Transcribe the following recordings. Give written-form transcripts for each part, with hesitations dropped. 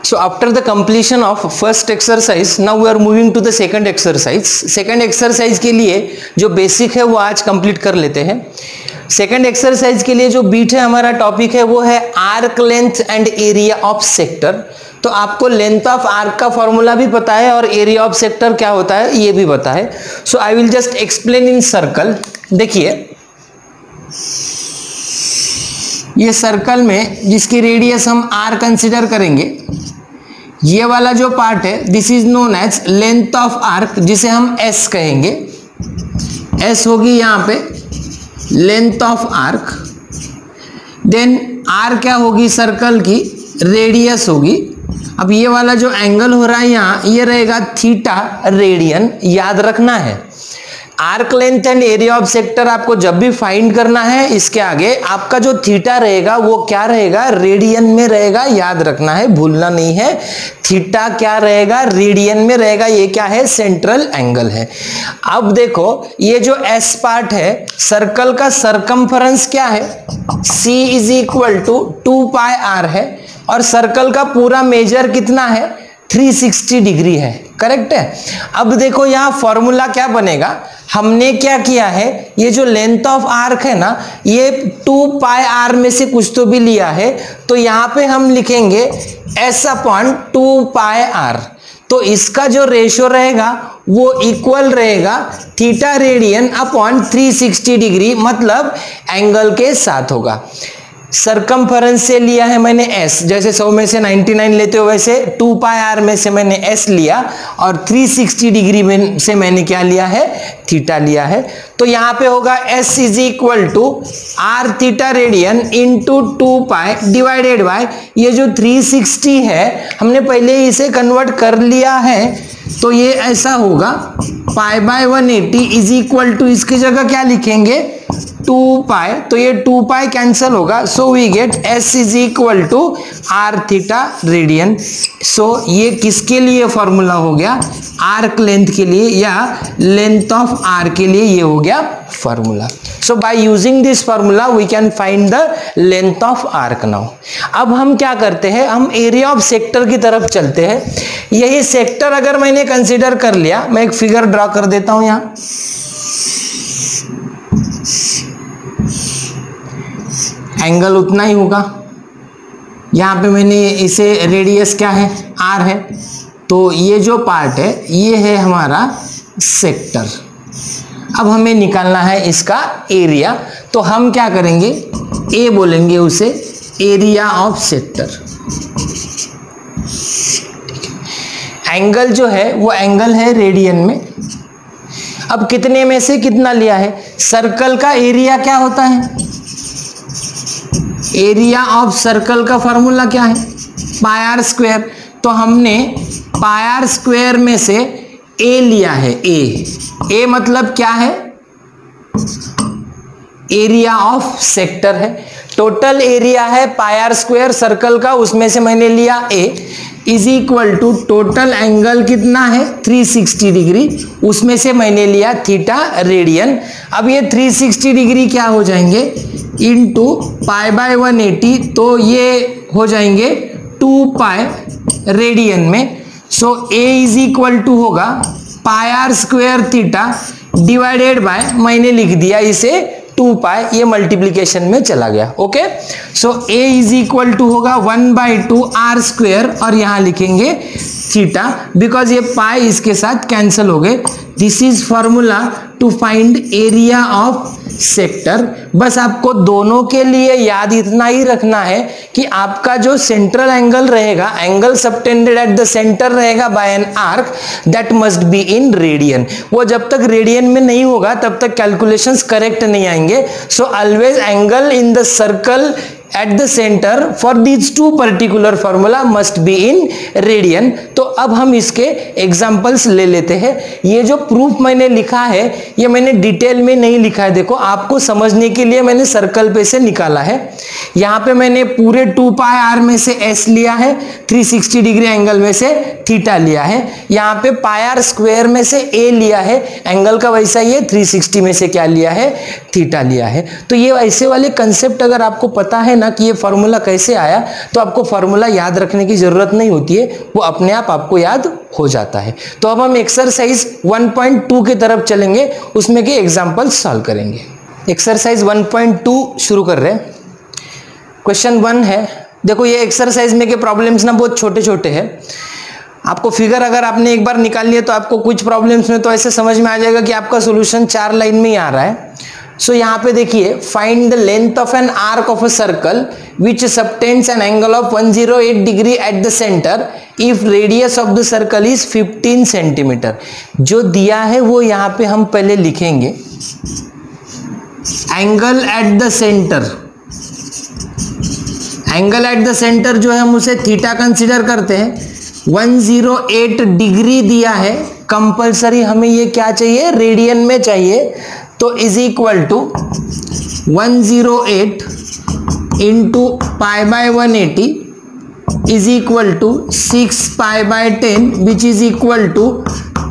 So after the completion of first exercise, now we are moving to the second exercise. Second exercise के लिए जो basic है वो आज कंप्लीट कर लेते हैं. सेकेंड एक्सरसाइज के लिए जो बीट है हमारा टॉपिक है वो है arc length and area of sector. तो आपको लेंथ ऑफ आर्क का फॉर्मूला भी पता है और एरिया ऑफ सेक्टर क्या होता है ये भी पता है. So I will just explain in circle. देखिए ये सर्कल में जिसकी रेडियस हम आर कंसिडर करेंगे, ये वाला जो पार्ट है this is known as length of arc, जिसे हम एस कहेंगे. एस होगी यहाँ पे length of arc. Then R क्या होगी सर्कल की रेडियस होगी. अब ये वाला जो एंगल हो रहा है यहाँ ये रहेगा थीटा रेडियन. याद रखना है arc length and area of sector आपको जब भी फाइंड करना है इसके आगे आपका जो थीटा रहेगा वो क्या रहेगा, रेडियन में रहेगा. याद रखना है, भूलना नहीं है. थीटा क्या रहेगा, रेडियन में रहेगा. ये क्या है, सेंट्रल एंगल है. अब देखो ये जो एस पार्ट है सर्कल का सरकमफरेंस क्या है, C is equal to 2 pi R है और सर्कल का पूरा मेजर कितना है 360 डिग्री है. करेक्ट है. अब देखो यहाँ फॉर्मूला क्या बनेगा, हमने क्या किया है ये जो लेंथ ऑफ आर्क है ना ये 2 पाई आर में से कुछ तो भी लिया है, तो यहाँ पे हम लिखेंगे S अपॉन 2 पाई आर. तो इसका जो रेशियो रहेगा वो इक्वल रहेगा थीटा रेडियन अपॉन 360 डिग्री, मतलब एंगल के साथ होगा. सरकमफरेंस से लिया है मैंने S, जैसे 100 में से 99 लेते हो वैसे 2 पाई आर में से मैंने S लिया और 360 डिग्री में से मैंने क्या लिया है, थीटा लिया है. तो यहाँ पे होगा S is equal to R theta radian into 2 pi divided by ये जो 360 है हमने पहले ही इसे कन्वर्ट कर लिया है, तो ये ऐसा होगा pi by 180 is equal to इसकी जगह क्या लिखेंगे 2 पाई. तो ये 2 पाई कैंसल होगा. So we get S is equal to R theta radian. So ये किसके लिए फॉर्मूला हो गया, आर्क लेंथ के लिए या लेंथ ऑफ आर के लिए ये हो गया formula. So by using this formula we can find the length of arc. Now अब हम क्या करते हैं, हम एरिया ऑफ सेक्टर की तरफ चलते हैं. यही सेक्टर अगर मैंने कंसिडर कर लिया, मैं एक फिगर ड्रॉ कर देता हूं यहाँ. एंगल उतना ही होगा. यहाँ पे मैंने इसे रेडियस क्या है आर है, तो ये जो पार्ट है ये है हमारा सेक्टर. अब हमें निकालना है इसका एरिया, तो हम क्या करेंगे ए बोलेंगे उसे, एरिया ऑफ सेक्टर. एंगल जो है वो एंगल है रेडियन में. अब कितने में से कितना लिया है, सर्कल का एरिया क्या होता है, एरिया ऑफ सर्कल का फॉर्मूला क्या है पाई आर स्क्वायर. तो हमने पाई आर स्क्वायर में से ए लिया है. ए मतलब क्या है, एरिया ऑफ सेक्टर है. टोटल एरिया है पाई आर स्क्वायर सर्कल का, उसमें से मैंने लिया A is equal to total angle कितना है 360 डिग्री, उसमें से मैंने लिया थीटा रेडियन. अब ये 360 डिग्री क्या हो जाएंगे इंटू पाई बाय 180, तो ये हो जाएंगे 2 पाई रेडियन में. So A is equal to होगा pi R square theta divided by मैंने लिख दिया इसे 2 पाई, ये मल्टीप्लीकेशन में चला गया. Okay. So A is equal to होगा 1/2 आर स्क्वायर और यहां लिखेंगे थीटा, बिकॉज ये पाई इसके साथ कैंसिल हो गए. This is formula to find area of sector. बस आपको दोनों के लिए याद इतना ही रखना है कि आपका जो सेंट्रल एंगल रहेगा, angle subtended at the centre रहेगा by an arc, that must be in radian. वो जब तक रेडियन में नहीं होगा तब तक कैलकुलेशंस करेक्ट नहीं आएंगे. So always angle in the circle at the center for these two particular formula must be in radian. तो अब हम इसके एग्जांपल्स ले लेते हैं. ये जो प्रूफ मैंने लिखा है ये मैंने डिटेल में नहीं लिखा है, देखो आपको समझने के लिए मैंने सर्कल पे से निकाला है. यहाँ पे मैंने पूरे 2 पाई आर में से S लिया है, 360 डिग्री एंगल में से थीटा लिया है. यहाँ पे पाई आर स्क्वायर में से A लिया है, एंगल का वैसा ही है, 360 में से क्या लिया है, थीटा लिया है. तो ये ऐसे वाले कंसेप्ट अगर आपको पता है ना ना कि ये फॉर्मूला कैसे आया, तो आपको फॉर्मूला याद रखने की जरूरत नहीं होती है, वो अपने आप आपको याद हो जाता है। तो अब हम एक्सरसाइज 1.2 की तरफ चलेंगे, उसमें के एग्जाम्पल सॉल्व करेंगे। एक्सरसाइज 1.2 शुरू कर रहे हैं। क्वेश्चन 1 है, देखो ये एक्सरसाइज में के प्रॉब्लम्स ना बहुत छोटे छोटे हैं। आपको फिगर अगर आपने एक बार निकाल लिया तो आपको कुछ प्रॉब्लम्स में तो ऐसे समझ में आ जाएगा कि आपका सॉल्यूशन 4 लाइन में ही आ रहा है। सो यहाँ पे देखिए, find the length of an arc of a circle which subtends an angle of 108 degree at the centre if radius of the circle is 15 centimetre. जो दिया है वो यहाँ पे हम पहले लिखेंगे, angle eight the centre. Angle eight the centre जो है हम उसे थीटा कंसीडर करते हैं। 108 डिग्री दिया है, कंपलसरी हमें ये क्या चाहिए, रेडियन में चाहिए। तो is equal to 108 into pi by 180 is equal to 6 pi by 10 which is equal to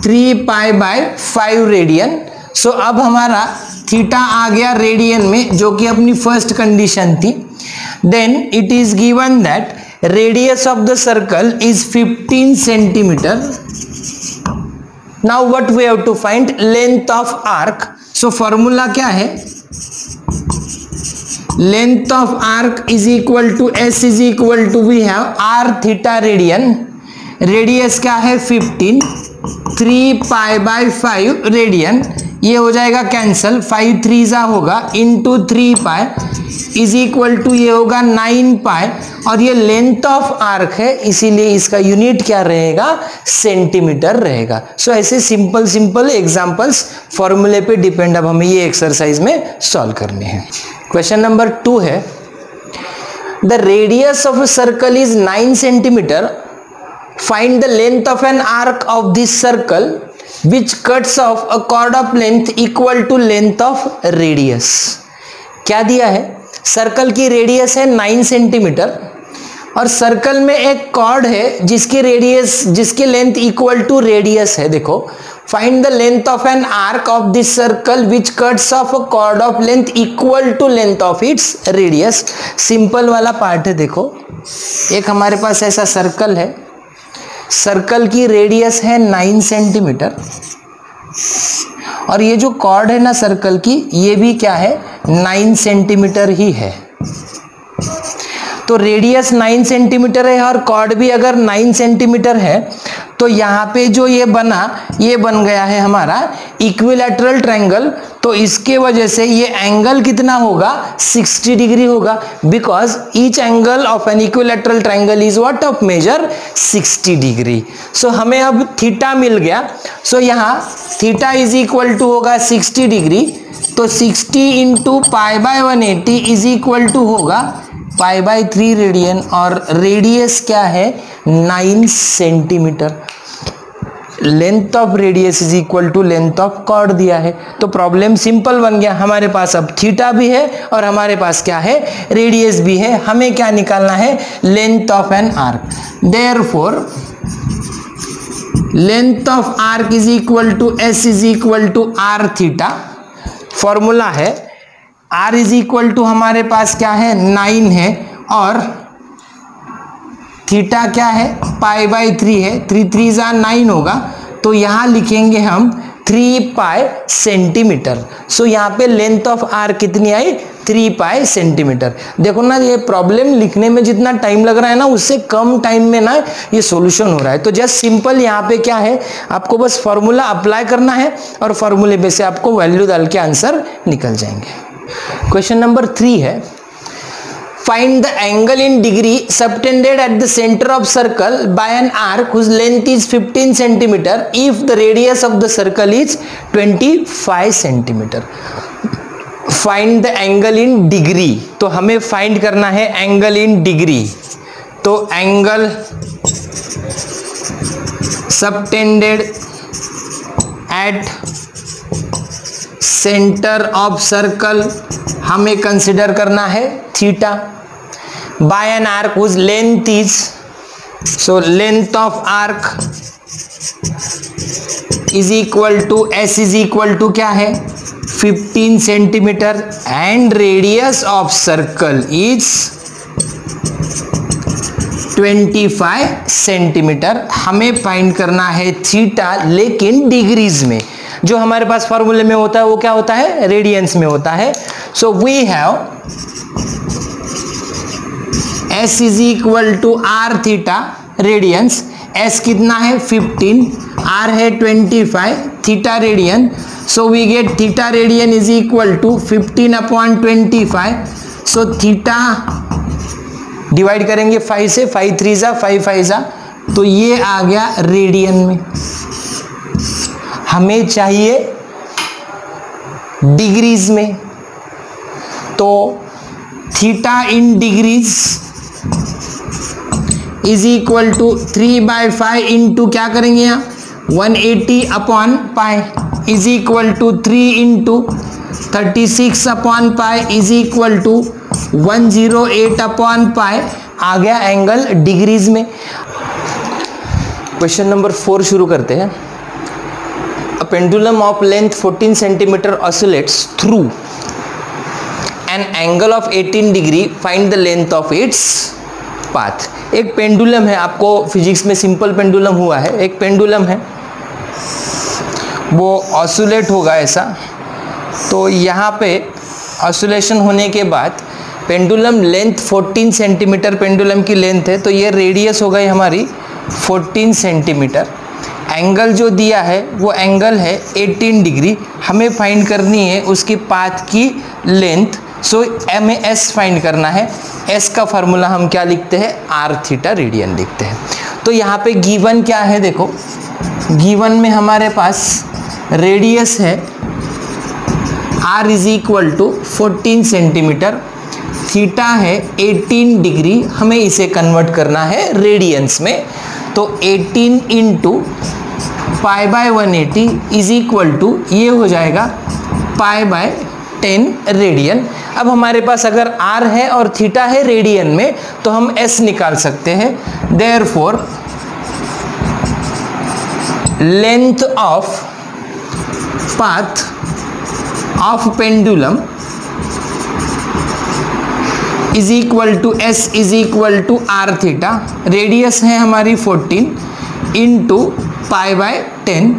3 pi by 5 radian. So अब हमारा थीटा आ गया रेडियन में, जो कि अपनी फर्स्ट कंडीशन थी। Then it is given that radius of the circle is 15 centimeter. Now what we have to find, length of arc. So formula क्या है, length of arc is equal to S is equal to we have r theta radian, radius क्या है 15, 3 pi by 5 radian, ये हो जाएगा cancel, 5 3 जा होगा into 3 pi is equal to ये होगा 9 पाई, और ये लेंथ ऑफ आर्क है इसीलिए इसका यूनिट क्या रहेगा, सेंटीमीटर रहेगा। सो ऐसे सिंपल सिंपल एग्जांपल्स फॉर्मूले पे डिपेंड अब हमें ये एक्सरसाइज में सॉल्व करने हैं। क्वेश्चन नंबर 2 है, the radius of a circle is 9 centimetre, find the length of an arc of this circle which cuts off a chord of length equal to length of radius। क्या दिया है, circle की radius है 9 centimetre और circle में एक cord है जिसकी रेडियस, जिसकी लेंथ इक्वल टू रेडियस है। देखो, find the length of an arc of this circle which cuts off a chord of length equal to length of its radius. Simple वाला part है। देखो, एक हमारे पास ऐसा सर्कल है, सर्कल की रेडियस है 9 सेंटीमीटर और ये जो कॉर्ड है ना सर्कल की, ये भी क्या है, 9 सेंटीमीटर ही है। तो रेडियस 9 सेंटीमीटर है और कॉर्ड भी अगर 9 सेंटीमीटर है तो यहाँ पे जो ये बना, ये बन गया है हमारा इक्विलैटरल ट्रायंगल। तो इसके वजह से ये एंगल कितना होगा, 60 डिग्री होगा, because each angle of an equilateral triangle is what of measure 60 degree. So हमें अब थीटा मिल गया। सो यहाँ थीटा इज इक्वल टू होगा 60 डिग्री, तो 60 into pi by 180 is equal to होगा पाई बाय 3 रेडियन, और रेडियस क्या है 9 centimetre. Length of radius is equal to length of chord दिया है। तो प्रॉब्लम सिंपल बन गया, हमारे पास अब थीटा भी है और हमारे पास क्या है, रेडियस भी है। हमें क्या निकालना है, length of an arc. Therefore length of arc is equal to S is equal to R theta. Formula है r इज इक्वल टू हमारे पास क्या है 9 है और थीटा क्या है पाई बाय 3 है, 3 3 जा 9 होगा, तो यहाँ लिखेंगे हम 3 पाई सेंटीमीटर। सो यहाँ पे लेंथ ऑफ आर कितनी आई, 3 पाई सेंटीमीटर। देखो ना, ये प्रॉब्लम लिखने में जितना टाइम लग रहा है ना, उससे कम टाइम में ना ये सॉल्यूशन हो रहा है। तो जस्ट सिंपल यहाँ पे क्या है, आपको बस फॉर्मूला अप्लाई करना है और फॉर्मूले में से आपको वैल्यू डाल के आंसर निकल जाएंगे। क्वेश्चन नंबर 3 है, find the angle in degree subtended at the center of circle by an arc whose length is 15 centimeter if the radius of the circle is 25 centimeter। find the angle in degree, तो हमें find करना है angle in degree। तो angle subtended at center of circle हमें consider करना है theta, by an arc whose length is, so length of arc is equal to s is equal to क्या है 15 centimetre and radius of circle is 25 centimetre. हमें find करना है theta, लेकिन degrees में। जो हमारे पास फॉर्मूले में होता है वो क्या होता है, रेडियंस में होता है। So we have S is equal to R theta radians. S कितना है 15, R है 25, theta radian. So we get theta radian is equal to 15/25। So theta divide करेंगे 5 से, 5 3 जा 5 5 जा, तो ये आ गया रेडियन में। हमें चाहिए डिग्रीज में, तो theta in degrees is equal to 3/5 into क्या करेंगे यहाँ 180/पाई इज इक्वल टू 3 इंटू 36/पाई इज इक्वल टू 108/पाई। आ गया एंगल डिग्रीज में। क्वेश्चन नंबर 4 शुरू करते हैं। A pendulum of length 14 centimeter oscillates through an angle of 18 degree. Find the length of its path. एक पेंडुलम है, आपको फिजिक्स में सिंपल पेंडुलम हुआ है, एक पेंडुलम है वो ऑसिलेट होगा ऐसा। तो यहाँ पे ऑसिलेशन होने के बाद पेंडुलम लेंथ 14 सेंटीमीटर पेंडुलम की लेंथ है, तो ये रेडियस हो गई हमारी 14 सेंटीमीटर। एंगल जो दिया है वो एंगल है 18 डिग्री। हमें फाइंड करनी है उसकी पाथ की लेंथ। सो हमें एस फाइंड करना है। एस का फार्मूला हम क्या लिखते हैं, आर थीटा रेडियन लिखते हैं। तो यहाँ पे गिवन क्या है, देखो गिवन में हमारे पास रेडियस है R is equal to 14 centimetre, theta है 18 डिग्री। हमें इसे कन्वर्ट करना है रेडियंस में। तो 18 इंटू π/180 इज इक्वल टू ये हो जाएगा π/10 रेडियन। अब हमारे पास अगर r है और थीटा है रेडियन में, तो हम s निकाल सकते हैं। Therefore length of path of pendulum is equal to S is equal to R theta. Radius है हमारी 14 into π/10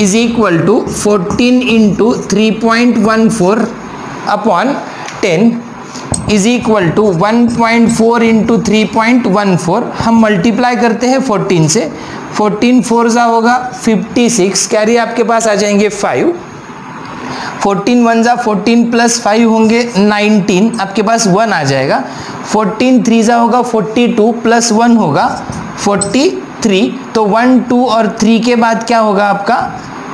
is equal to 14 into 3.14/10 is equal to 1.4 into 3.14। हम मल्टीप्लाई करते हैं 14 से, 14 4 जा होगा 56, कैरी आपके पास आ जाएंगे 5, 14 1 जा 14 प्लस 5 होंगे 19, आपके पास 1 आ जाएगा। 14 3 जा होगा 42 प्लस 1 होगा 43। तो 1 2 और 3 के बाद क्या होगा, आपका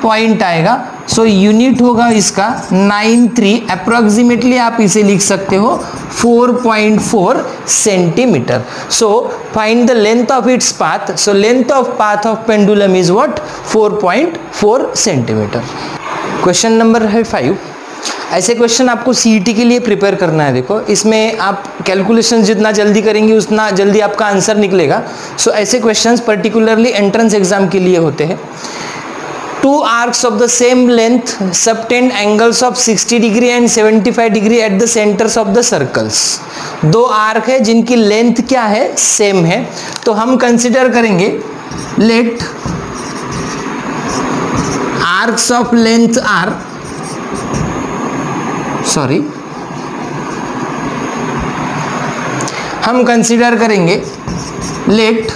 पॉइंट आएगा। सो यूनिट होगा इसका 93। अप्रोक्सीमेटली आप इसे लिख सकते हो 4.4 centimetre. So find the length of its path. So length of path of pendulum is what, 4.4 centimetre. Question number है 5। ऐसे क्वेश्चन आपको सीईटी के लिए प्रिपेयर करना है। देखो इसमें आप कैलकुलेशन जितना जल्दी करेंगे उतना जल्दी आपका आंसर निकलेगा। सो ऐसे क्वेश्चंस पर्टिकुलरली एंट्रेंस एग्जाम के लिए होते हैं। 2 arcs of the same length subtend angles of 60 degree and 75 degree at the centres of the circles. 2 arc है जिनकी लेंथ क्या है, सेम है। तो हम कंसिडर करेंगे let arcs of length R, sorry हम कंसिडर करेंगे let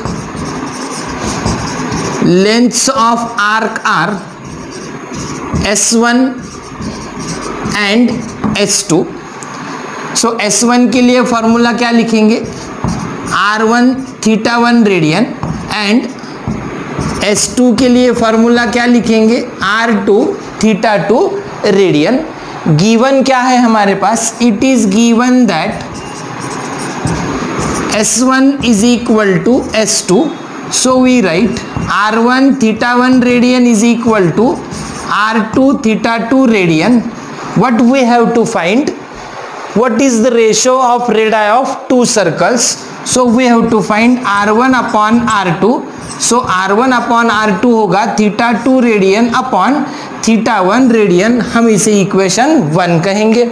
lengths of arc R S1 and S2। So S1 के लिए फॉर्मूला क्या लिखेंगे, R1 theta 1 radian, and S2 के लिए फॉर्मूला क्या लिखेंगे, R2 थीटा 2 रेडियन। गिवन क्या है हमारे पास, it is given that S1 is equal to S2। So we write R1 theta 1 radian is equal to R2 theta 2 radian. What we have to find, what is the ratio of radii of two circles? So we have to find r1 upon r2. So r1 upon r2 होगा theta 2 radian upon theta 1 radian, हम इसे equation 1 कहेंगे।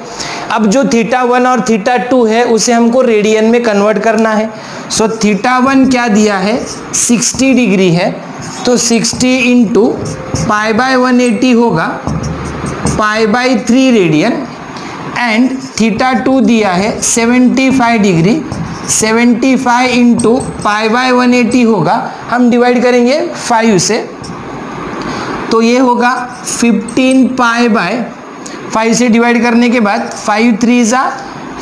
अब जो theta 1 और theta 2 है उसे हमको रेडियन में कन्वर्ट करना है। सो थीटा 1 क्या दिया है, 60 डिग्री है, तो 60 इंटू पाई बाय 180 होगा pi by 3 radian, and theta 2 दिया है 75 डिग्री, 75 इंटू पाई बाय 180 होगा, हम डिवाइड करेंगे 5 से, तो ये होगा 15 पाई बाय 5 से डिवाइड करने के बाद 5 3 ज़ा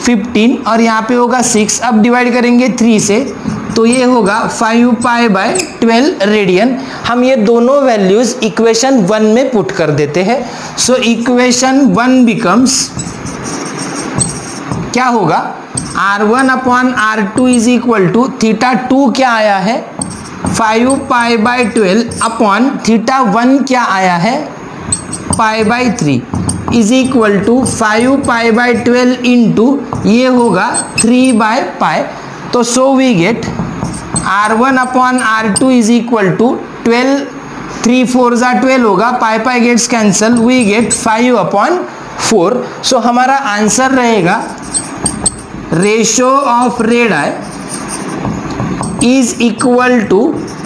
15 और यहाँ पे होगा 6, अब डिवाइड करेंगे 3 से, तो ये होगा 5 पाई बाय 12 रेडियन। हम ये दोनों वैल्यूज इक्वेशन 1 में पुट कर देते हैं। सो इक्वेशन 1 बिकम्स क्या होगा, r1 upon r2 is equal to theta 2 क्या आया है 5 पाई बाय 12 अपॉन थीटा 1 क्या आया है pi by 3 is equal to 5 pi by 12 into ये होगा 3 बाय पाई। तो so we get r1 upon r2 is equal to 12, 3 4 ज़ा 12 होगा, pi pi gets cancel, we get 5 upon 4। So हमारा answer रहेगा ratio of radii is equal to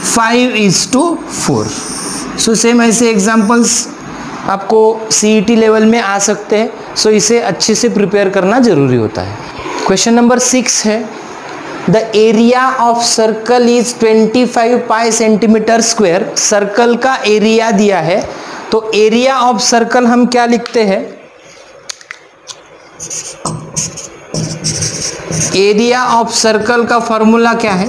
5:4। So same ऐसे examples आपको CET level में आ सकते हैं, सो इसे अच्छे से प्रिपेयर करना जरूरी होता है। क्वेश्चन नंबर 6 है, the area of circle is 25 pi centimetre square. Circle का एरिया दिया है, तो एरिया ऑफ सर्कल हम क्या लिखते हैं, एरिया ऑफ सर्कल का फॉर्मूला क्या है,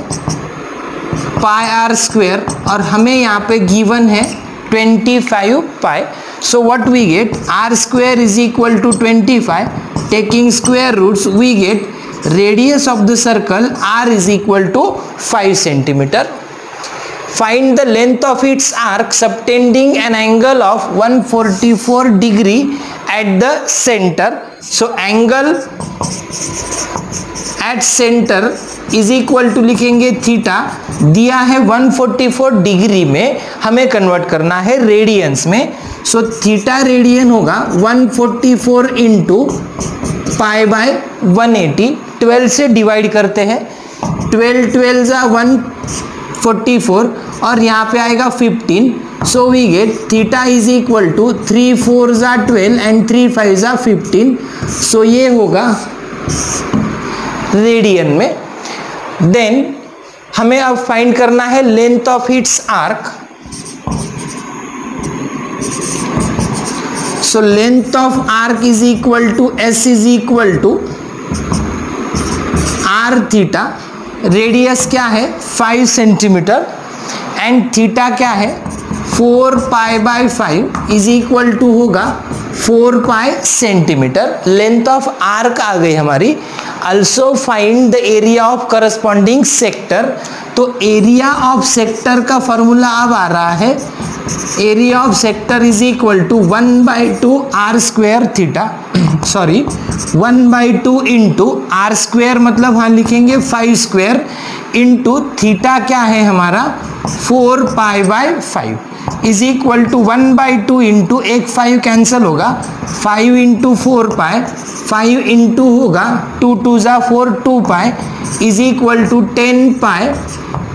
पाई आर स्क्वायर, और हमें यहाँ पे गिवन है 25 pi. So what we get, R square is equal to 25, taking square roots we get radius of the circle R is equal to 5 centimetre. Find the length of its arc subtending an angle of 144 degree at the center. So angle at center is equal to लिखेंगे theta, दिया है 144 degree में, हमें convert करना है radiance में। So theta radian होगा 144 into pi by 180, 12 से डिवाइड करते हैं, 12 12 ज़ा 144 और यहाँ पे आएगा 15। So we get theta is equal to 3 4 ज़ा 12 एंड 3 5 ज़ा 15। सो ये होगा रेडियन में। देन हमें अब फाइंड करना है length of its arc. So length of arc is equal to S is equal to R theta, radius क्या है 5 सेंटीमीटर एंड थीटा क्या है 4 pi by 5 is equal to होगा 4 pi centimetre. Length of arc आ गई हमारी। Also find the area of corresponding sector. तो area of sector का फॉर्मूला अब आ रहा है, area of sector is equal to 1/2 R square theta, sorry 1/2 into R square, मतलब हाँ लिखेंगे 5 स्क्वायर इंटू थीटा क्या है हमारा 4 pi by 5 is equal to 1/2 into एक 5 कैंसिल होगा, 5 इंटू 4 पाई, 5 इंटू होगा 2 2 ज़ा 4 2 pi is equal to 10 pi.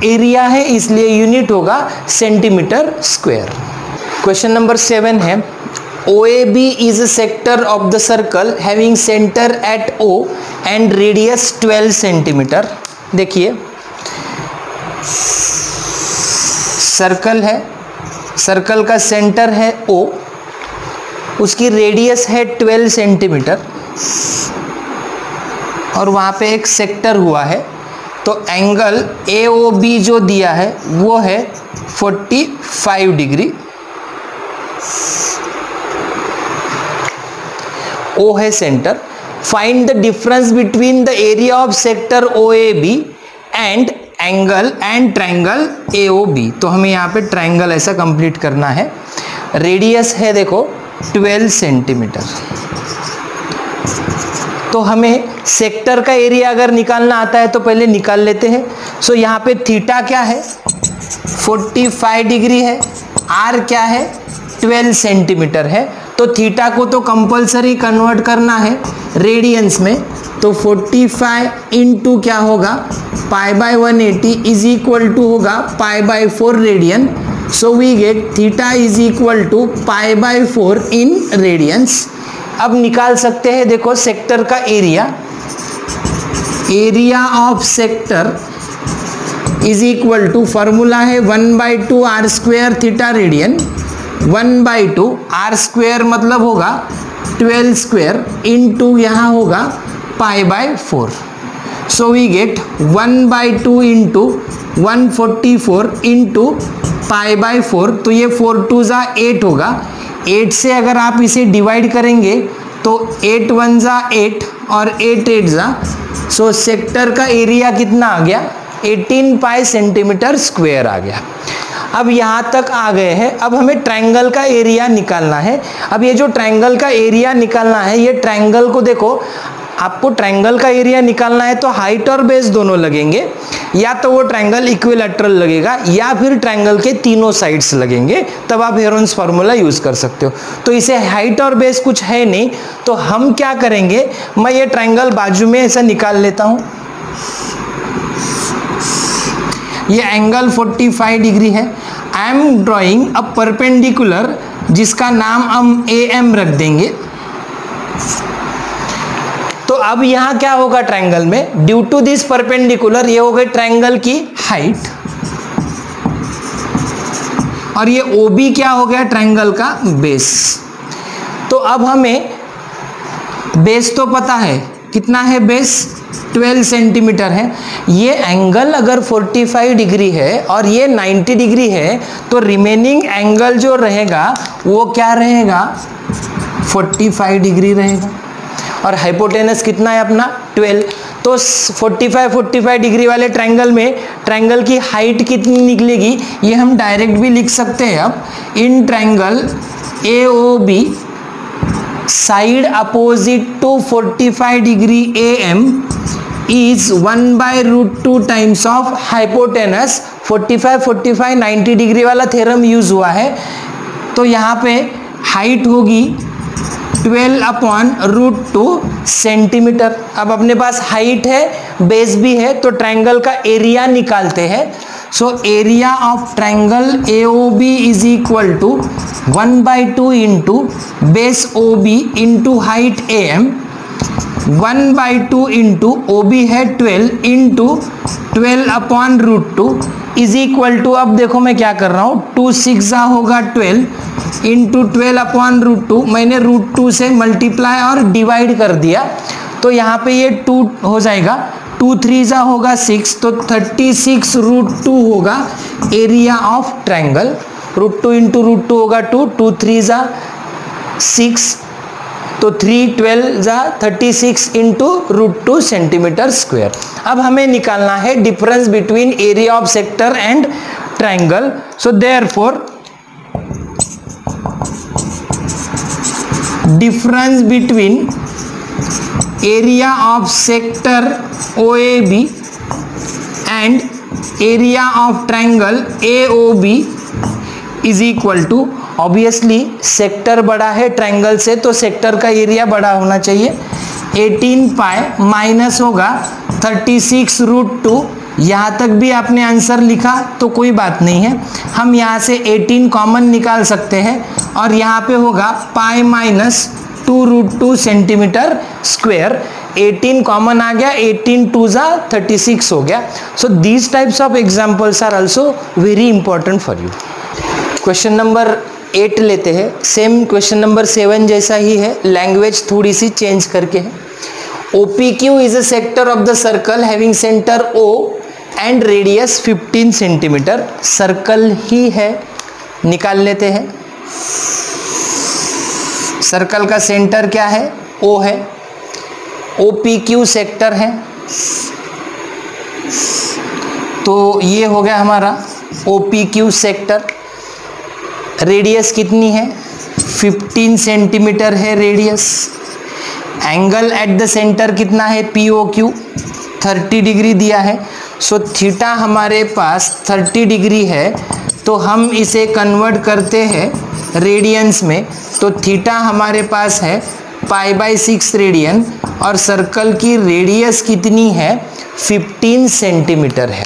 Area है इसलिए यूनिट होगा सेंटीमीटर स्क्वायर। क्वेश्चन नंबर 7 है, OAB is a sector of the circle having center at O and radius 12 centimetre. देखिए circle है, सर्कल का सेंटर है O, उसकी रेडियस है 12 सेंटीमीटर और वहाँ पे एक सेक्टर हुआ है, तो एंगल AOB जो दिया है वो है 45 डिग्री। O है centre. Find the difference between the area of sector OAB and angle and triangle AOB। तो हमें यहाँ पे ट्रायंगल ऐसा कंप्लीट करना है। रेडियस है देखो 12 सेंटीमीटर, तो हमें सेक्टर का एरिया अगर निकालना आता है तो पहले निकाल लेते हैं। सो यहाँ पे थीटा क्या है 45 डिग्री है, आर क्या है 12 सेंटीमीटर है। तो थीटा को तो कंपलसरी कन्वर्ट करना है रेडियंस में, तो 45 इंटू क्या होगा π/180 इज इक्वल टू होगा π/4 radian. So we get theta is equal to π/4 in radians. अब निकाल सकते हैं, देखो सेक्टर का area, area of sector is equal to formula है 1/2 R square theta radian, 1/2 R square मतलब होगा 12 स्क्वेयर इंटू यहाँ होगा π/4। सो वी गेट 1/2 इंटू 144 इंटू π/4, तो ये 4 2 जा 8 होगा। 8 से अगर आप इसे डिवाइड करेंगे तो 8 1 जा 8 और 8 8 जा, सो सेक्टर का एरिया कितना आ गया 18 पाई सेंटीमीटर स्क्वायर आ गया। अब यहाँ तक आ गए हैं, अब हमें ट्रायंगल का एरिया निकालना है। अब ये जो ट्रायंगल का एरिया निकालना है, ये ट्रायंगल को देखो, आपको ट्रायंगल का एरिया निकालना है तो हाइट और बेस दोनों लगेंगे, या तो वो ट्रायंगल इक्विलैटरल लगेगा या फिर ट्रायंगल के तीनों साइड्स लगेंगे, तब आप हेरोन्स फार्मूला यूज कर सकते हो। तो इसे हाइट और बेस कुछ है नहीं, तो हम क्या करेंगे, मैं ये ट्रायंगल बाजू में ऐसा निकाल लेता हूं। ये एंगल 45 डिग्री है। I am drawing a perpendicular जिसका नाम हम AM रख देंगे। तो अब यहां क्या होगा ट्रायंगल में, ड्यू टू दिस परपेंडिकुलर ये हो गई ट्रायंगल की हाइट, और ये OB क्या हो गया ट्रायंगल का बेस। तो अब हमें बेस तो पता है, कितना है बेस 12 सेंटीमीटर है। ये एंगल अगर 45 डिग्री है और ये 90 डिग्री है, तो रिमेनिंग एंगल जो रहेगा वो क्या रहेगा 45 डिग्री रहेगा, और हाइपोटेनस कितना है अपना 12। तो 45 डिग्री वाले ट्रायंगल में ट्रायंगल की हाइट कितनी निकलेगी, ये हम डायरेक्ट भी लिख सकते हैं। अब in triangle AOB side opposite to 45 degree AM is 1/√2 times of hypotenuse. 45 90 degree वाला थ्योरम यूज हुआ है, तो यहाँ पे हाइट होगी 12/√2 सेंटीमीटर। अब अपने पास हाइट है, बेस भी है, तो ट्रायंगल का एरिया निकालते हैं। So area of triangle AOB is equal to 1/2 into base OB into height AM, 1/2 into OB है 12 इंटू 12/√2 इज इक्वल टू, अब देखो मैं क्या कर रहा हूँ, 2 6 होगा 12 इंटू 12/√2, मैंने √2 से मल्टीप्लाई और डिवाइड कर दिया, तो यहाँ पे ये 2 हो जाएगा, 2 3 होगा 6, तो 36√2 होगा एरिया ऑफ ट्रायंगल। √2 इंटू √2 होगा 2, 2 3 6, तो 3 12 36 इंटू √2 सेंटीमीटर स्क्वायर। अब हमें निकालना है difference between area of sector and triangle. So therefore difference between area of sector OAB and area of triangle AOB is equal to, obviously sector बड़ा है triangle से, तो सेक्टर का एरिया बड़ा होना चाहिए। 18 पाई माइनस होगा 36√2, यहाँ तक भी आपने आंसर लिखा तो कोई बात नहीं है, हम यहाँ से 18 कॉमन निकाल सकते हैं, और यहाँ पे होगा pi minus 2√2 centimetre square. 18 common आ गया, 18 2 36 हो गया। So these types of examples are also very important for you. Question number 8 लेते हैं, सेम क्वेश्चन नंबर 7 जैसा ही है, लैंग्वेज थोड़ी सी चेंज करके है। OPQ is a sector of the circle having centre O and radius 15 centimetre. Circle ही है, निकाल लेते हैं। सर्कल का सेंटर क्या है O है, OPQ सेक्टर है, तो ये हो गया हमारा OPQ सेक्टर। रेडियस कितनी है 15 सेंटीमीटर है radius. Angle eight the centre कितना है POQ 30 डिग्री दिया है। सो थीटा हमारे पास 30 डिग्री है, तो हम इसे कन्वर्ट करते हैं रेडियंस में, तो थीटा हमारे पास है π/6 रेडियन और सर्कल की रेडियस कितनी है 15 सेंटीमीटर है।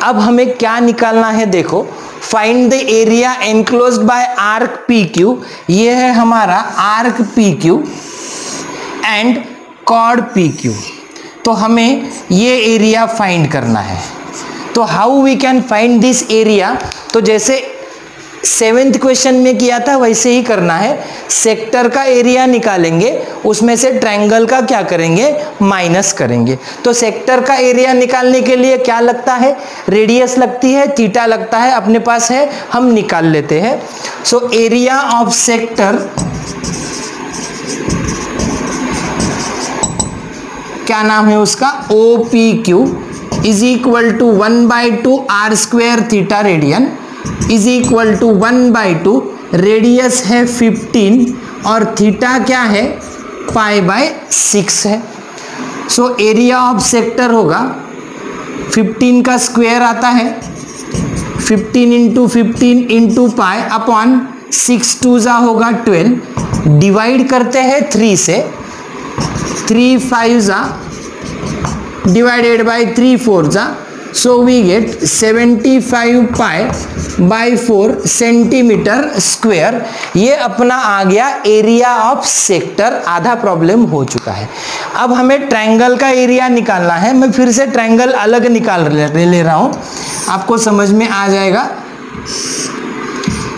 अब हमें क्या निकालना है, देखो find the area enclosed by arc PQ, ये है हमारा arc PQ and chord PQ, तो हमें ये एरिया फाइंड करना है। तो how we can find this area, तो जैसे 7th क्वेश्चन में किया था वैसे ही करना है। सेक्टर का एरिया निकालेंगे, उसमें से ट्रायंगल का क्या करेंगे, माइनस करेंगे। तो सेक्टर का एरिया निकालने के लिए क्या लगता है, रेडियस लगती है, थीटा लगता है, अपने पास है, हम निकाल लेते हैं। सो एरिया ऑफ सेक्टर क्या नाम है उसका, OPQ is equal to 1/2 r² theta radian is equal to 1/2, radius है 15 और थीटा क्या है π/6 है। सो एरिया ऑफ सेक्टर होगा 15 का स्क्वायर आता है 15 इंटू 15 इंटू पाई अपॉन 6 2 जा होगा 12, डिवाइड करते हैं 3 से, 3 5 जा डिवाइडेड बाय 3 4 जा, so we get 75 π/4 centimetre square. ये अपना आ गया एरिया ऑफ सेक्टर, आधा प्रॉब्लम हो चुका है। अब हमें ट्रायंगल का एरिया निकालना है। मैं फिर से ट्रायंगल अलग निकाल ले रहा हूँ, आपको समझ में आ जाएगा।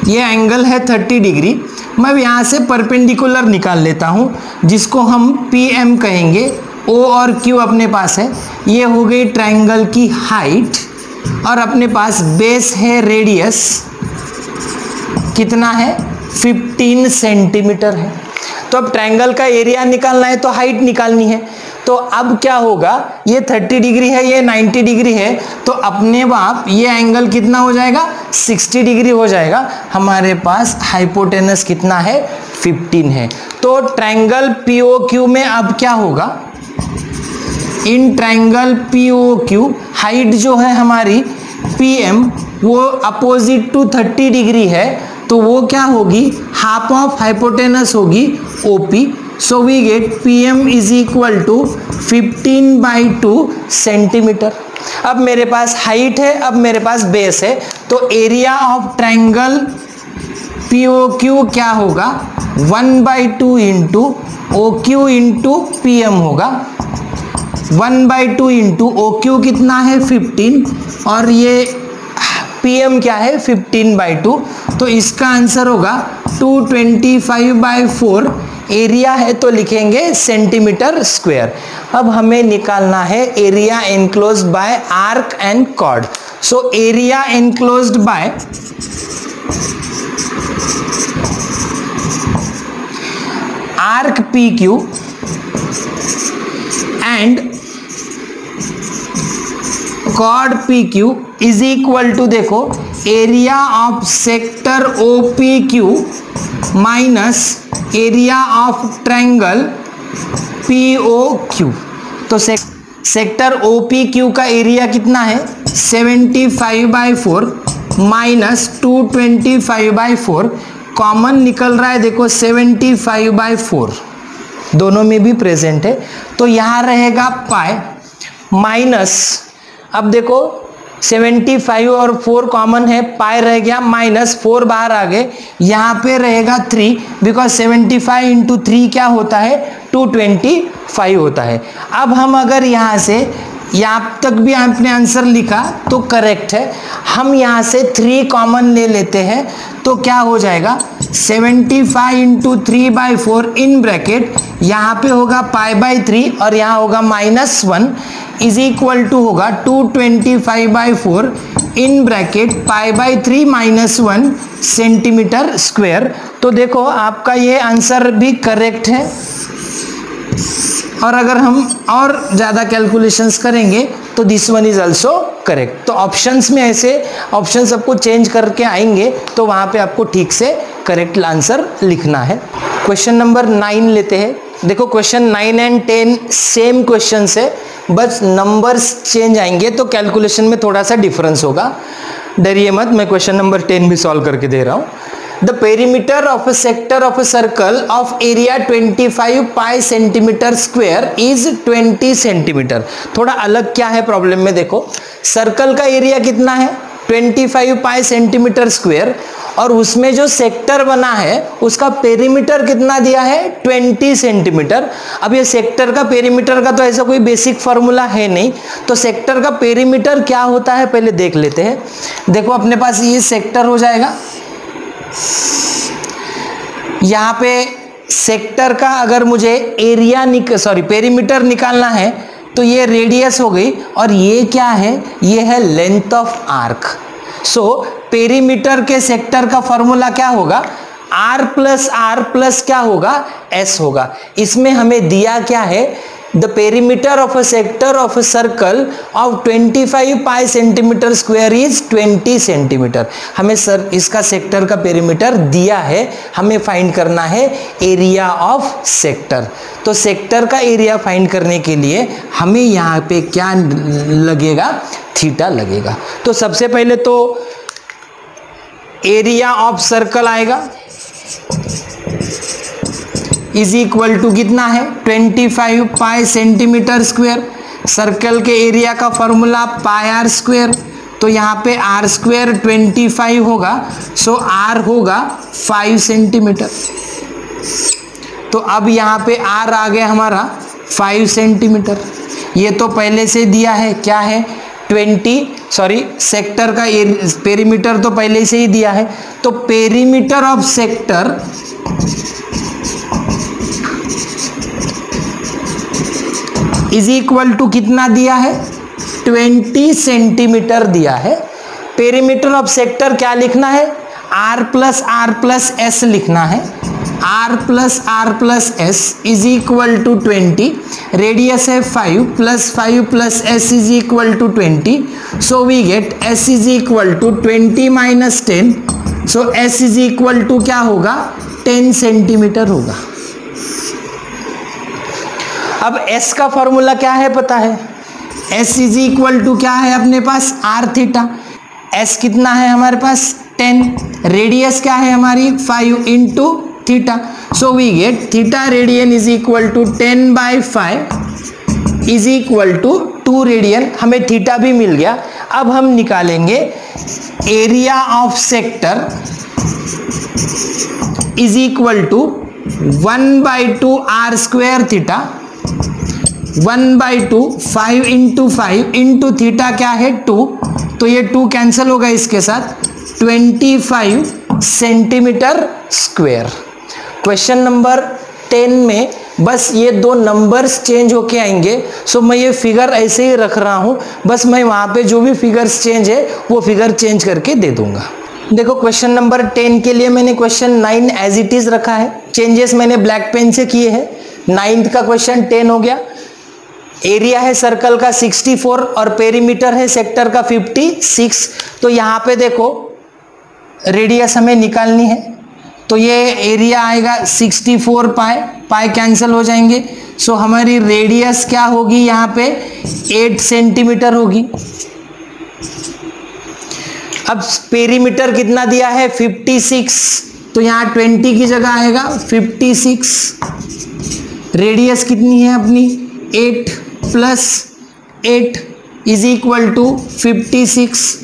ये एंगल है 30 डिग्री, मैं यहाँ से परपेंडिकुलर निकाल लेता हूँ जिसको हम PM कहेंगे। O और Q अपने पास है, ये हो गई ट्रायंगल की हाइट और अपने पास बेस है, रेडियस कितना है 15 सेंटीमीटर है। तो अब ट्रायंगल का एरिया निकालना है तो हाइट निकालनी है। तो अब क्या होगा, ये 30 डिग्री है, ये 90 डिग्री है, तो अपने आप ये एंगल कितना हो जाएगा 60 डिग्री हो जाएगा। हमारे पास हाइपोटेनस कितना है 15 है। तो ट्रायंगल POQ में अब क्या होगा, इन ट्रायंगल POQ हाइट जो है हमारी PM वो अपोजिट टू 30 डिग्री है, तो वो क्या होगी, हाफ ऑफ हाइपोटेनस होगी OP। So we get PM is equal to 15/2 centimetre. अब मेरे पास हाइट है, अब मेरे पास बेस है, तो एरिया ऑफ ट्रायंगल POQ क्या होगा 1/2 इंटू OQ इंटू PM होगा। 1/2 इंटू OQ कितना है 15 और ये PM क्या है 15/2, तो इसका आंसर होगा 225/4। एरिया है तो लिखेंगे सेंटीमीटर स्क्वायर। अब हमें निकालना है area enclosed by arc and chord. So area enclosed by arc PQ and chord PQ is equal to, देखो area of sector OPQ minus area of triangle POQ। तो सेक्टर OPQ का area कितना है 75/4 minus 225/4, common निकल रहा है, देखो 75/4 दोनों में भी प्रेजेंट है, तो यहाँ रहेगा पाई माइनस, अब देखो 75 और 4 कॉमन है, पाई रह गया माइनस 4 बाहर आ गए, यहाँ पे रहेगा 3, बिकॉज 75 इंटू 3 क्या होता है 225 होता है। अब हम अगर यहाँ से यहाँ तक भी आपने आंसर लिखा तो करेक्ट है, हम यहाँ से 3 कॉमन ले लेते हैं तो क्या हो जाएगा 75 इंटू 3/4 इन ब्रैकेट, यहाँ पे होगा π/3 और यहाँ होगा -1 इज इक्वल टू होगा 225/4 इन ब्रैकेट π/3 -1 सेंटीमीटर स्क्वायर। तो देखो आपका ये आंसर भी करेक्ट है। और अगर हम और ज़्यादा कैलकुलेशंस करेंगे तो this one is also correct. तो ऑप्शंस में ऐसे ऑप्शन सबको चेंज करके आएंगे तो वहाँ पे आपको ठीक से करेक्ट आंसर लिखना है। क्वेश्चन नंबर 9 लेते हैं। देखो क्वेश्चन 9 एंड 10 सेम क्वेश्चन है, बस नंबर्स चेंज आएंगे तो कैलकुलेशन में थोड़ा सा डिफरेंस होगा। डरिए मत, मैं क्वेश्चन नंबर 10 भी सॉल्व करके दे रहा हूं। The perimeter of a sector of a circle of area 25 pi centimetre square is 20 centimetre. थोड़ा अलग क्या है प्रॉब्लम में, देखो सर्कल का एरिया कितना है 25 पाई सेंटीमीटर स्क्वायर, और उसमें जो सेक्टर बना है उसका पेरीमीटर कितना दिया है 20 सेंटीमीटर। अब ये सेक्टर का पेरीमीटर का तो ऐसा कोई बेसिक फॉर्मूला है नहीं, तो सेक्टर का पेरीमीटर क्या होता है पहले देख लेते हैं। देखो अपने पास ये सेक्टर हो जाएगा, यहां पे सेक्टर का अगर मुझे एरिया पेरीमीटर निकालना है तो ये रेडियस हो गई, और ये क्या है, ये है length of arc. So perimeter के सेक्टर का फॉर्मूला क्या होगा, आर प्लस क्या होगा, एस होगा। इसमें हमें दिया क्या है, the perimeter of a sector of a circle of 25 pi centimetre square is 20 centimetre. हमें सर इसका सेक्टर का पेरीमीटर दिया है, हमें फाइंड करना है एरिया ऑफ सेक्टर। तो सेक्टर का एरिया फाइंड करने के लिए हमें यहाँ पे क्या लगेगा, थीटा लगेगा। तो सबसे पहले तो एरिया ऑफ सर्कल आएगा इज इक्वल टू कितना है 25 पाई सेंटीमीटर स्क्वायर। सर्कल के एरिया का फॉर्मूला पाई आर स्क्वायर, तो यहाँ पे आर स्क्वायर 25 होगा, सो आर होगा 5 सेंटीमीटर। तो अब यहाँ पे आर आ गया हमारा 5 सेंटीमीटर। ये तो पहले से दिया है, क्या है सेक्टर का पेरीमीटर तो पहले से ही दिया है, तो perimeter of sector is equal to कितना दिया है 20 सेंटीमीटर दिया है। पेरीमीटर ऑफ सेक्टर क्या लिखना है, आर प्लस एस लिखना है। R plus S is equal to 20, radius है 5 plus S is equal to 20, so we get S is equal to 20 minus 10, so S is equal to क्या होगा 10 centimetre होगा। अब s का फॉर्मूला क्या है पता है, s इज इक्वल टू क्या है अपने पास आर थीटा। s कितना है हमारे पास 10, रेडियस क्या है हमारी 5 into theta, so we get theta radian is equal to 10/5 is equal to 2 radian. हमें थीटा भी मिल गया। अब हम निकालेंगे area of sector is equal to 1/2 R square theta, 1/2 5 into 5 into theta क्या है 2, तो ये 2 कैंसिल होगा इसके साथ, 25 सेंटीमीटर स्क्वायर। क्वेश्चन नंबर 10 में बस ये 2 नंबर्स चेंज होके आएंगे, सो मैं ये फिगर ऐसे ही रख रहा हूँ, बस मैं वहाँ पे जो भी फिगर्स चेंज है वो फिगर चेंज करके दे दूंगा। देखो क्वेश्चन नंबर 10 के लिए मैंने क्वेश्चन 9 एज इट इज रखा है, चेंजेस मैंने ब्लैक पेन से किए हैं। 9th का क्वेश्चन 10 हो गया। एरिया है सर्कल का 64 और पेरीमीटर है सेक्टर का 56। तो यहाँ पे देखो रेडियस हमें निकालनी है, तो ये एरिया आएगा 64 पाई कैंसिल हो जाएंगे, सो हमारी रेडियस क्या होगी यहाँ पे 8 सेंटीमीटर होगी। अब पेरीमीटर कितना दिया है 56, तो यहाँ 20 की जगह आएगा 56। रेडियस कितनी है अपनी 8 प्लस 8 इज इक्वल टू 56,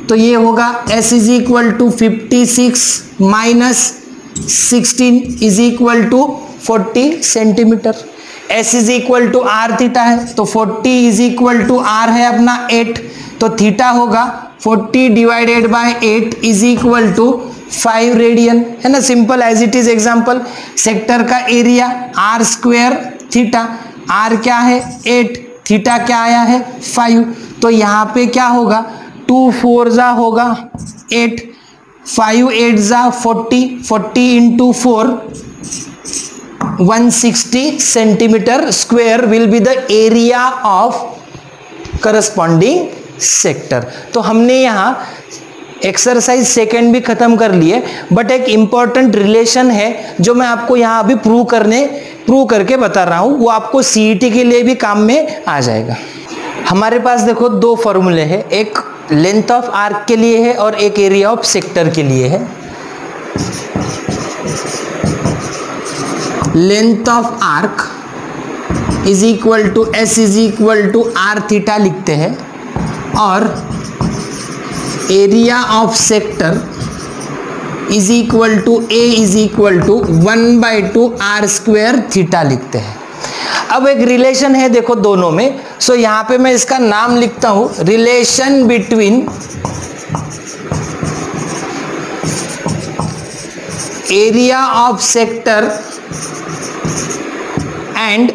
तो ये होगा s is equal to 56 minus 16 is equal to 40 centimetre. s is equal to R theta है, तो 40 इज इक्वल टू आर है अपना 8, तो थीटा होगा 40 divided by 8 is equal to 5 radian, है ना, simple as it is example. Sector का area r square theta, r क्या है 8, थीटा क्या आया है 5, तो यहाँ पे क्या होगा 2 4 जा होगा 8, 5 8 जा 40 into 4 160 centimetre square will be the area of corresponding sector. तो हमने यहाँ एक्सरसाइज सेकंड भी खत्म कर लिए, बट एक इंपॉर्टेंट रिलेशन है जो मैं आपको यहाँ अभी प्रूव करके बता रहा हूँ, वो आपको सीईटी के लिए भी काम में आ जाएगा। हमारे पास देखो दो फॉर्मूले हैं, एक लेंथ ऑफ आर्क के लिए है और एक एरिया ऑफ सेक्टर के लिए है। Length of arc is equal to S is equal to R theta लिखते हैं, और area of sector is equal to A is equal to 1/2 R square theta लिखते हैं। अब एक रिलेशन है देखो दोनों में, सो यहां पे मैं इसका नाम लिखता हूं, relation between area of sector and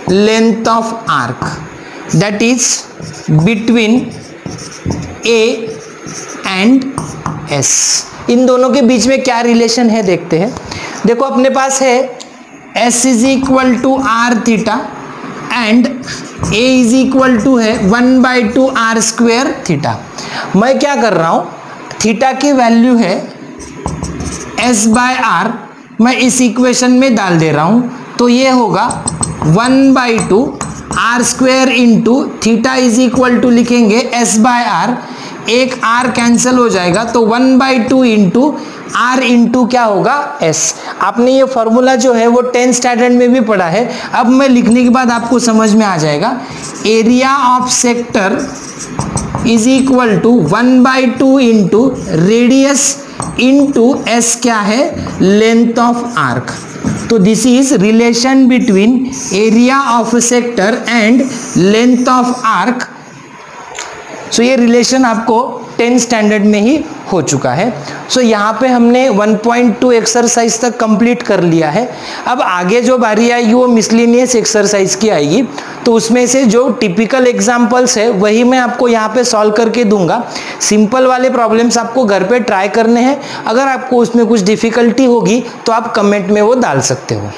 length of arc, that is between A and S. इन दोनों के बीच में क्या रिलेशन है देखते हैं। देखो अपने पास है S is equal to R theta and A is equal to है 1/2 आर स्क्वायर थीटा। मैं क्या कर रहा हूं, थीटा की वैल्यू है एस बाय आर, मैं इस इक्वेशन में डाल दे रहा हूं, तो ये होगा 1/2 R square into theta is equal to लिखेंगे एस बाय आर, एक आर कैंसिल हो जाएगा, तो 1/2 इंटू आर इंटू क्या होगा एस। आपने ये फॉर्मूला जो है वो 10th स्टैंडर्ड में भी पढ़ा है, अब मैं लिखने के बाद आपको समझ में आ जाएगा। Area of sector is equal to 1/2 into radius into S क्या है, लेंथ ऑफ आर्क। तो this is relation between area of sector and length of arc. So ये रिलेशन आपको 10th स्टैंडर्ड में ही हो चुका है। सो यहाँ पे हमने 1.2 एक्सरसाइज तक कंप्लीट कर लिया है। अब आगे जो बारी आएगी वो मिसलिनियस एक्सरसाइज की आएगी, तो उसमें से जो टिपिकल एग्जांपल्स है वही मैं आपको यहाँ पे सॉल्व करके दूंगा। सिंपल वाले प्रॉब्लम्स आपको घर पे ट्राई करने हैं, अगर आपको उसमें कुछ डिफिकल्टी होगी तो आप कमेंट में वो डाल सकते हो।